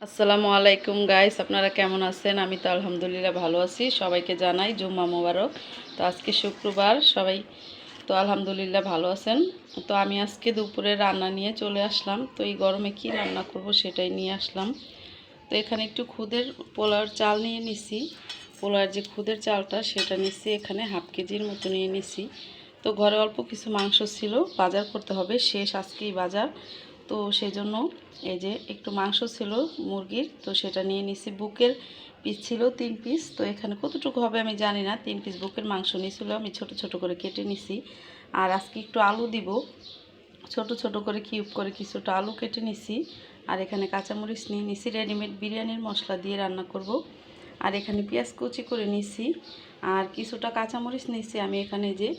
আসসালামু আলাইকুম গাইস, আপনারা কেমন আছেন? আমি তো আলহামদুলিল্লাহ ভালো আছি। সবাইকে জানাই জুম্মা মোবারক। তো আজকে শুক্রবার, সবাই তো আলহামদুলিল্লাহ ভালো আছেন। তো আমি আজকে দুপুরে রান্না নিয়ে চলে আসলাম। তো এই গরমে কি রান্না করব সেটাই নিয়ে আসলাম। তো এখানে একটু খুদের পোলাওর চাল নিয়ে নিছি। পোলাওর যে খুদের চালটা সেটা নিছি, এখানে হাফ কেজির মতো নিয়ে নিছি। তো ঘরে অল্প কিছু মাংস ছিল, বাজার করতে হবে, শেষ আজকেই বাজার। তো সেই জন্য এই যে একটু মাংস ছিল মুরগির, তো সেটা নিয়ে নিছি। বুকের পিস ছিল 3 পিস। তো এখানে কতটুকু হবে আমি জানি না, 3 পিস বুকের মাংস নিয়েছিল, আমি ছোট ছোট করে কেটে নিছি। আর আজকে একটু আলু দিব, ছোট ছোট করে কিউব করে কিছুটা আলু কেটে নিছি। আর এখানে কাঁচামরিচ নিয়ে নিছি, রেডিমেড বিরিয়ানির মশলা দিয়ে রান্না করব। আর এখানে পেঁয়াজ কুচি করে নিছি, আর কিছুটা কাঁচামরিচ নিছি। আমি এখানে যে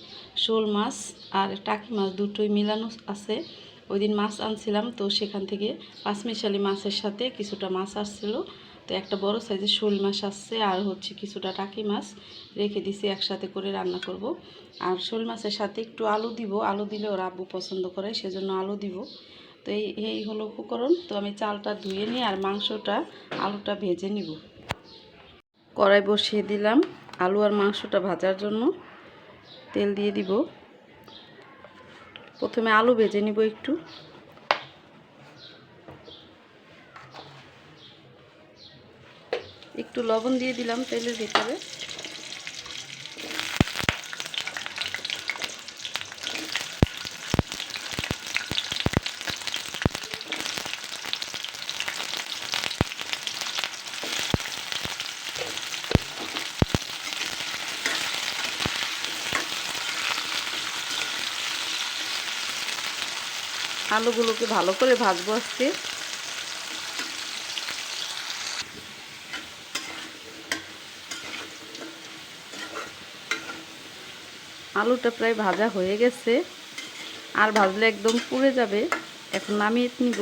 শোল মাছ আর টাকি মাছ দুটোই মিলানো আছে। ওই দিন মাছ আনছিলাম, তো সেখান থেকে পাঁচমিশালি মাছের সাথে কিছুটা মাছ আসছিলো। তো একটা বড় সাইজের শোল মাছ আসছে, আর হচ্ছে কিছুটা টাকি মাছ রেখে দিছি, একসাথে করে রান্না করব। আর শোল মাছের সাথে একটু আলু দিব, আলু দিলে ওরা আব্বু পছন্দ করে, সেজন্য আলু দিব। তো এই হলো উপকরণ। তো আমি চালটা ধুয়ে নিই আর মাংসটা আলুটা ভেজে নিব। কড়াই বসিয়ে দিলাম আলু আর মাংসটা ভাজার জন্য। তেল দিয়ে দিব। প্রথমে আলু ভেজে নিব একটু। একটু লবণ দিয়ে দিলাম তেলের ভিতরে। আলুগুলোকে ভালো করে ভাজবো আজকে। আলুটা প্রায় ভাজা হয়ে গেছে, আর ভাজলে একদম পুড়ে যাবে। এখন নামিয়ে নিব।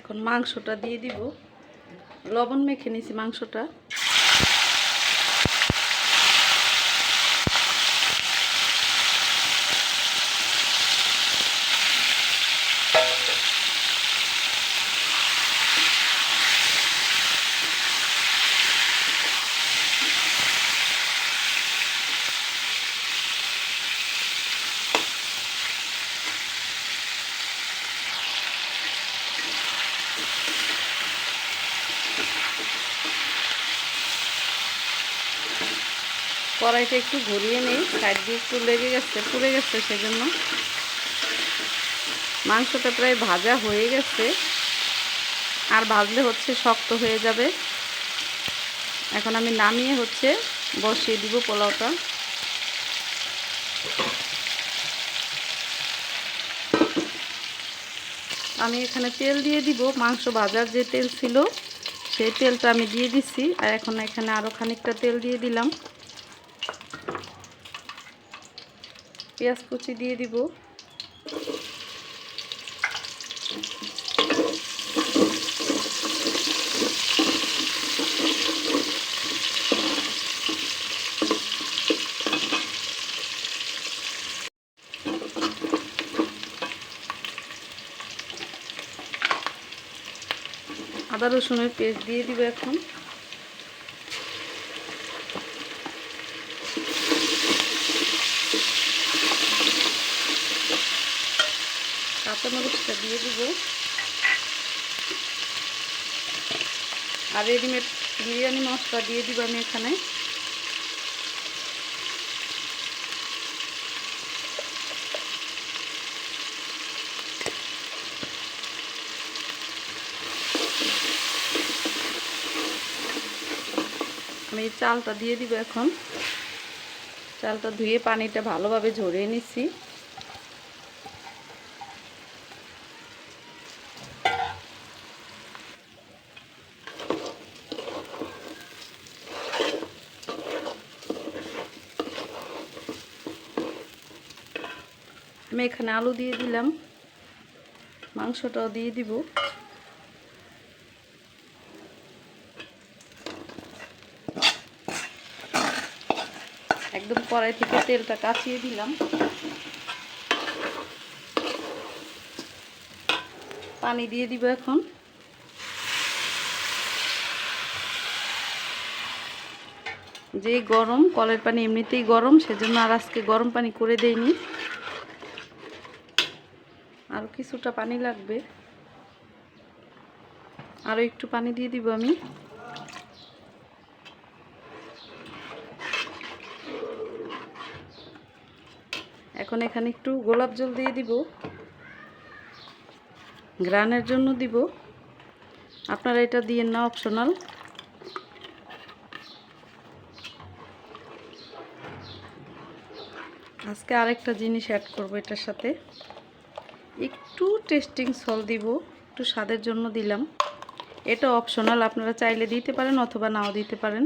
এখন মাংসটা দিয়ে দিব। লবণ মেখে নিয়েছি মাংসটা। কড়াইটা একটু ঘুরিয়ে নিই, সাইড দিয়ে একটু লেগে গেছে, পুড়ে গেছে, সেজন্য। মাংসটা প্রায় ভাজা হয়ে গেছে, আর ভাজলে হচ্ছে শক্ত হয়ে যাবে। এখন আমি নামিয়ে হচ্ছে বসিয়ে দিব পোলাওটা। আমি এখানে তেল দিয়ে দিব, মাংস ভাজার যে তেল ছিল সেই তেলটা আমি দিয়ে দিছি। আর এখন এখানে আরও খানিকটা তেল দিয়ে দিলাম। পেঁয়াজ কুচি দিয়ে দিব। আদা রসুনের পেস্ট দিয়ে দিব এখন। কাঁচামরিচটা দিয়ে দিব। আর রেডিমেড বিরিয়ানি মশলা দিয়ে দিব আমি এখানে। আমি চালটা দিয়ে দিব এখন। চালটা ধুয়ে পানিটা ভালোভাবে ঝরিয়ে নিচ্ছি। আমি এখানে আলু দিয়ে দিলাম, মাংসটাও দিয়ে দিব। একদম কড়াই থেকে তেলটা কাচিয়ে দিলাম। পানি দিয়ে দিব এখন। যে গরম, কলের পানি এমনিতেই গরম, সেজন্য আর আজকে গরম পানি করে দেইনি। আর কিছুটা পানি লাগবে, আরও একটু পানি দিয়ে দিব আমি। এখন এখানে একটু গোলাপ জল দিয়ে দিব, ঘ্রাণের জন্য দিব। আপনারা এটা দিয়েন না, অপশনাল। আজকে আরেকটা জিনিস অ্যাড করব এটার সাথে, একটু টেস্টিং সল্ট দিব, একটু স্বাদের জন্য দিলাম। এটা অপশনাল, আপনারা চাইলে দিতে পারেন অথবা নাও দিতে পারেন।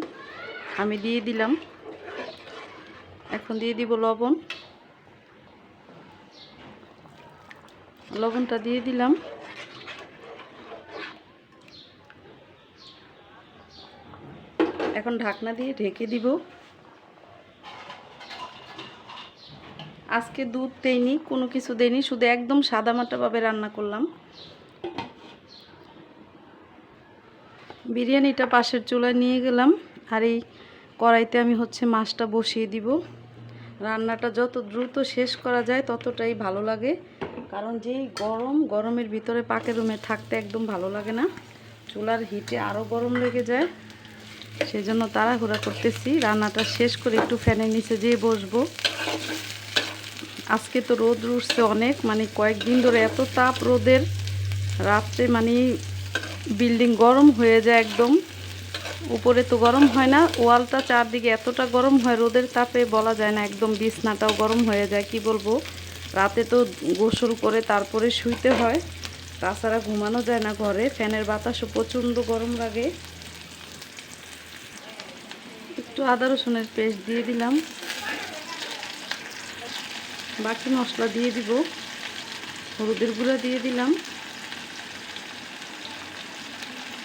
আমি দিয়ে দিলাম। এখন দিয়ে দিব লবণ। লবণটা দিয়ে দিলাম। এখন ঢাকনা দিয়ে ঢেকে দিব। আজকে দুধ দেইনি, কোনো কিছু দেইনি, শুধু একদম সাদামাটাভাবে রান্না করলাম। বিরিয়ানিটা পাশের চুলায় নিয়ে গেলাম, আর এই কড়াইতে আমি মাছটা বসিয়ে দিব। রান্নাটা যত দ্রুত শেষ করা যায় ততটাই ভালো লাগে, কারণ যেই গরমের ভিতরে পাকের রুমে থাকতে একদম ভালো লাগে না। চুলার হিটে আরও গরম লেগে যায়, সেজন্য তাড়াহুড়া করতেছি। রান্নাটা শেষ করে একটু ফ্যানের নিচে যেয়ে বসবো। আজকে তো রোদ উঠছে অনেক, মানে কয়েকদিন ধরে এত তাপ রোদের, রাত্রে মানে বিল্ডিং গরম হয়ে যায় একদম। উপরে তো গরম হয় না, ওয়ালটা চারদিকে এতটা গরম হয় রোদের তাপে, বলা যায় না। একদম বিছনাটাও গরম হয়ে যায়, কি বলবো। রাতে তো গোসল করে তারপরে শুইতে হয়, তাছাড়া ঘুমানো যায় না ঘরে। ফ্যানের বাতাসও প্রচণ্ড গরম লাগে। একটু আদা রসুনের পেস্ট দিয়ে দিলাম, বাকি মশলা দিয়ে দিব। হলুদের গুঁড়া দিয়ে দিলাম,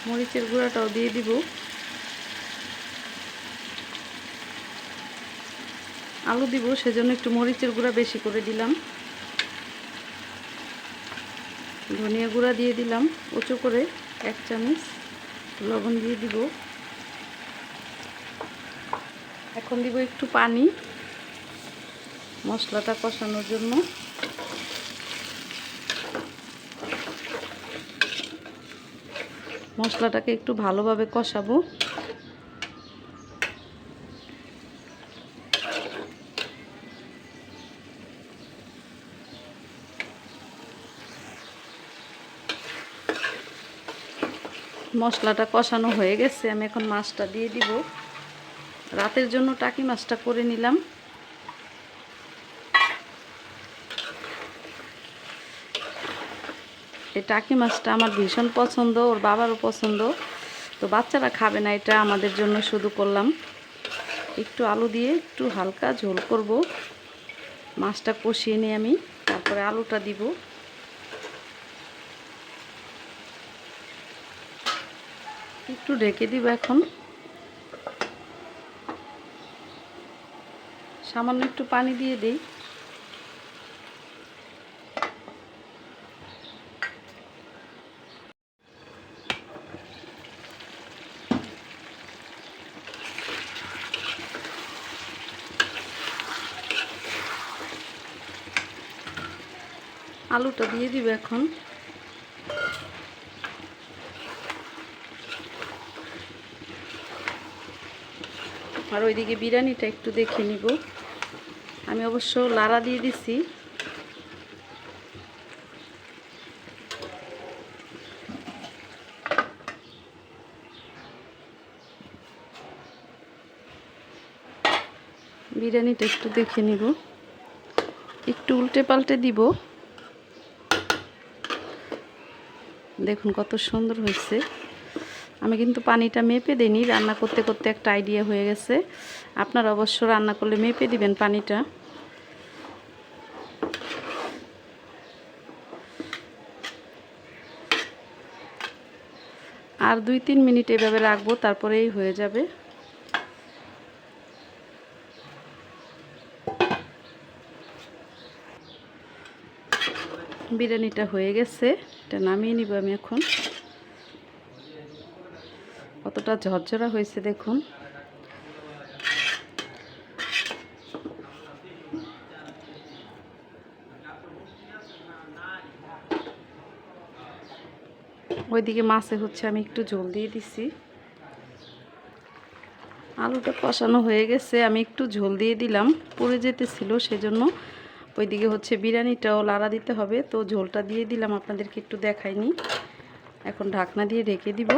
মরিচের গুঁড়াটাও দিয়ে দিব। আলু দিব, সেজন্য একটু মরিচের গুঁড়া বেশি করে দিলাম। ধনিয়া গুঁড়া দিয়ে দিলাম উঁচু করে 1 চামচ। লবণ দিয়ে দিব। এখন দিব একটু পানি মশলাটা কষানোর জন্য। মশলাটাকে একটু ভালোভাবে কষাবো। মশলাটা কষানো হয়ে গেছে, আমি এখন মাছটা দিয়ে দিব। রাতের জন্য টাকি মাছটা করে নিলাম। এই টাকি মাছটা আমার ভীষণ পছন্দ, ওর বাবারও পছন্দ, তো বাচ্চারা খাবে না, এটা আমাদের জন্য শুধু করলাম। একটু আলু দিয়ে একটু হালকা ঝোল করব। মাছটা কষিয়ে নিয়ে আমি তারপরে আলুটা দিব। একটু ঢেকে দিব। এখন সামান্য একটু পানি দিয়ে দিই। আলুটা দিয়ে দিব এখন। আর ওইদিকে বিরিয়ানিটা একটু দেখে নিব। আমি অবশ্য লাড়া দিয়ে দিছি। বিরিয়ানিটা একটু দেখে নিব, একটু উল্টে পাল্টে দিব। দেখুন কত সুন্দর হয়েছে। আমি কিন্তু পানিটা মেপে দিইনি, রান্না করতে করতে একটা আইডিয়া হয়ে গেছে। আপনারা অবশ্য রান্না করলে মেপে দিবেন পানিটা। আর 2-3 মিনিট এভাবে রাখবো, তারপরেই হয়ে যাবে। বিরিয়ানিটা হয়ে গেছে, এটা নামিয়ে নিব আমি এখন। কতটা ঝরঝরা হয়েছে দেখুন। ওইদিকে মাছে হচ্ছে আমি একটু ঝোল দিয়ে দিছি। আলুটা কষানো হয়ে গেছে, আমি একটু ঝোল দিয়ে দিলাম, পুড়ে যেতেছিল সেজন্য। ওইদিকে হচ্ছে বিরিয়ানিটাও লাড়া দিতে হবে, তো ঝোলটা দিয়ে দিলাম, আপনাদেরকে একটু দেখাইনি। এখন ঢাকনা দিয়ে ঢেকে দিব।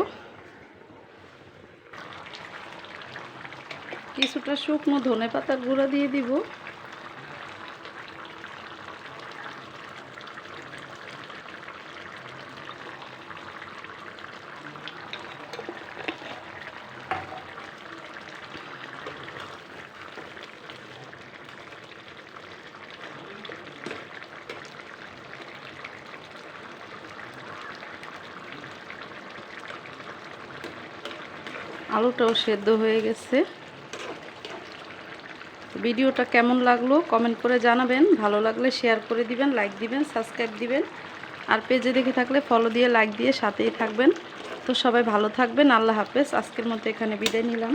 কিছুটা শুকনো ধনেপাতার গুঁড়া দিয়ে দিব। আলুটাও সেদ্ধ হয়ে গেছে। ভিডিওটা কেমন লাগলো কমেন্ট করে জানাবেন, ভালো লাগলে শেয়ার করে দিবেন, লাইক দিবেন, সাবস্ক্রাইব দিবেন, আর পেজে দেখে থাকলে ফলো দিয়ে লাইক দিয়ে সাথেই থাকবেন। তো সবাই ভালো থাকবেন, আল্লাহ হাফেজ। আজকের মতো এখানে বিদায় নিলাম।